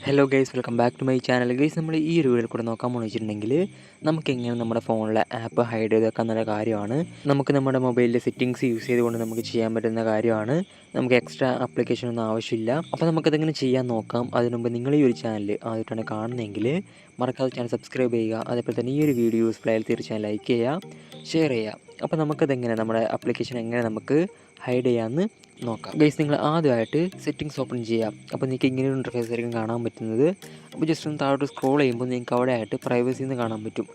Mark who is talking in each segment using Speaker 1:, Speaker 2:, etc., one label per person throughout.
Speaker 1: Hello guys, welcome back to my channel. Guys, നമ്മൾ ഈ ഒരു വീഡിയോയിൽ കൂടെ നോക്കാൻ പോകുന്നത് വെച്ചിട്ടുണ്ടെങ്കിൽ നമുക്ക് എങ്ങനെ നമ്മുടെ ഫോണിലെ ആപ്പ് ഹൈഡ് ചെയ്ത് വെക്കാൻ എന്നുള്ള കാര്യമാണ്. നമുക്ക് നമ്മുടെ മൊബൈലിലെ സെറ്റിങ്സ് യൂസ് ചെയ്തുകൊണ്ട് നമുക്ക് ചെയ്യാൻ പറ്റുന്ന കാര്യമാണ്. നമുക്ക് എക്സ്ട്രാ ആപ്ലിക്കേഷൻ ഒന്നും ആവശ്യമില്ല. അപ്പോൾ നമുക്കതെങ്ങനെ ചെയ്യാൻ നോക്കാം. അതിന് മുമ്പ് നിങ്ങൾ ഈ ഒരു ചാനൽ ആദ്യമായിട്ടാണ് കാണുന്നതെങ്കിൽ മറക്കാതെ ചാനൽ സബ്സ്ക്രൈബ് ചെയ്യുക. അതേപോലെ തന്നെ ഈ ഒരു വീഡിയോ യൂസ്ഫുൾ ആയാൽ തീർച്ചയായും ലൈക്ക് ചെയ്യുക, ഷെയർ ചെയ്യുക. അപ്പോൾ നമുക്കതെങ്ങനെ നമ്മുടെ ആപ്ലിക്കേഷൻ എങ്ങനെ നമുക്ക് ഹൈഡ് ചെയ്യാമെന്ന് നോക്കാം. ഗൈസ്, നിങ്ങൾ ആദ്യമായിട്ട് സെറ്റിങ്സ് ഓപ്പൺ ചെയ്യാം. അപ്പോൾ നിങ്ങൾക്ക് ഇങ്ങനെ ഒരു ഇൻ്റർഫേസ് ആയിരിക്കും കാണാൻ പറ്റുന്നത്. അപ്പോൾ ജസ്റ്റ് ഒന്ന് താഴോട്ട് സ്ക്രോൾ ചെയ്യുമ്പോൾ നിങ്ങൾക്ക് അവിടെ ആയിട്ട് പ്രൈവസി എന്ന് കാണാൻ പറ്റും.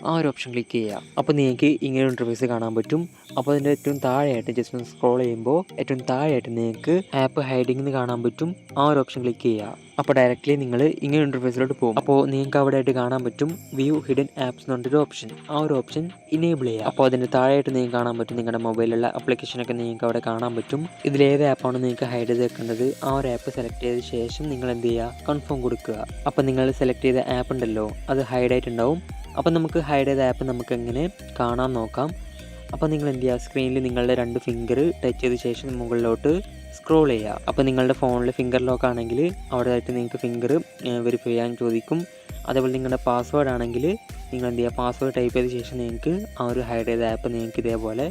Speaker 1: ആ ഒരു ഓപ്ഷൻ ക്ലിക്ക് ചെയ്യുക. അപ്പോൾ നിങ്ങൾക്ക് ഇങ്ങനെ ഒരു ഇൻ്റർഫേസ് കാണാൻ പറ്റും. അപ്പോൾ അതിൻ്റെ ഏറ്റവും താഴെയായിട്ട് ജസ്റ്റ് ഒന്ന് സ്ക്രോൾ ചെയ്യുമ്പോൾ ഏറ്റവും താഴെയായിട്ട് നിങ്ങൾക്ക് ആപ്പ് ഹൈഡിംഗ് എന്ന് കാണാൻ പറ്റും. ആ ഒരു ഓപ്ഷൻ ക്ലിക്ക് ചെയ്യുക. അപ്പോൾ ഡയറക്റ്റ്ലി നിങ്ങൾ ഇങ്ങനെ ഇൻ്റർഫേസിലോട്ട് പോകും. അപ്പോൾ നിങ്ങൾക്ക് അവിടെ ആയിട്ട് കാണാൻ പറ്റും വ്യൂ ഹിഡൻ ആപ്സ് എന്ന് പറഞ്ഞൊരു ഓപ്ഷൻ. ആ ഒരു ഓപ്ഷൻ ഇനേബിൾ ചെയ്യുക. അപ്പോൾ അതിൻ്റെ താഴെയായിട്ട് നിങ്ങൾക്ക് കാണാൻ പറ്റും നിങ്ങളുടെ മൊബൈലിലുള്ള ആപ്ലിക്കേഷനൊക്കെ നിങ്ങൾക്ക് അവിടെ കാണാൻ പറ്റും. ഇതിലേത് ആപ്പാണ് നിങ്ങൾക്ക് ഹൈഡ് ചെയ്ത് വെക്കേണ്ടത് ആ ഒരു ആപ്പ് സെലക്ട് ചെയ്ത ശേഷം നിങ്ങൾ എന്ത് ചെയ്യുക, കൺഫേം കൊടുക്കുക. അപ്പോൾ നിങ്ങൾ സെലക്ട് ചെയ്ത ആപ്പ് ഉണ്ടല്ലോ അത് ഹൈഡ് ആയിട്ടുണ്ടാവും. അപ്പോൾ നമുക്ക് ഹൈഡ് ചെയ്ത ആപ്പ് നമുക്ക് എങ്ങനെ കാണാൻ നോക്കാം. അപ്പോൾ നിങ്ങൾ എന്ത് ചെയ്യുക, സ്ക്രീനിൽ നിങ്ങളുടെ 2 ഫിംഗർ ടച്ച് ചെയ്ത ശേഷം മുകളിലോട്ട് സ്ക്രോൾ ചെയ്യുക. അപ്പോൾ നിങ്ങളുടെ ഫോണിൽ ഫിംഗർ ലോക്ക് ആണെങ്കിൽ അവിടെ ആയിട്ട് നിങ്ങൾക്ക് ഫിംഗർ വെരിഫൈ ചെയ്യാൻ ചോദിക്കും. അതേപോലെ നിങ്ങളുടെ പാസ്വേഡ് ആണെങ്കിൽ നിങ്ങൾ എന്ത് ചെയ്യുക, പാസ്വേഡ് ടൈപ്പ് ചെയ്ത ശേഷം നിങ്ങൾക്ക് ആ ഒരു ഹൈഡ് ചെയ്ത ആപ്പ് നിങ്ങൾക്ക് ഇതേപോലെ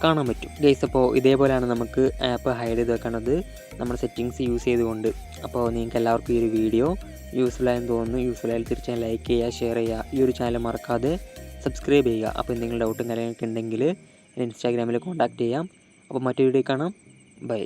Speaker 1: കാണാൻ പറ്റും. ഗൈസ്, അപ്പോൾ ഇതേപോലെയാണ് നമുക്ക് ആപ്പ് ഹൈഡ് ചെയ്ത് വെക്കേണ്ടത് നമ്മുടെ സെറ്റിങ്സ് യൂസ് ചെയ്തുകൊണ്ട്. അപ്പോൾ നിങ്ങൾക്ക് എല്ലാവർക്കും ഈ ഒരു വീഡിയോ യൂസ്ഫുൾ ആയെന്ന് തോന്നുന്നു. യൂസ്ഫുൾ ആയാൽ തീർച്ചയായും ലൈക്ക് ചെയ്യുക, ഷെയർ ചെയ്യുക. ഈ ഒരു ചാനൽ മറക്കാതെ സബ്സ്ക്രൈബ് ചെയ്യുക. അപ്പോൾ എന്തെങ്കിലും ഡൗട്ടും കാര്യങ്ങളൊക്കെ ഉണ്ടെങ്കിൽ ഇൻസ്റ്റാഗ്രാമിൽ കോൺടാക്റ്റ് ചെയ്യാം. അപ്പോൾ മറ്റൊരു വീഡിയോ കാണാം. ബൈ.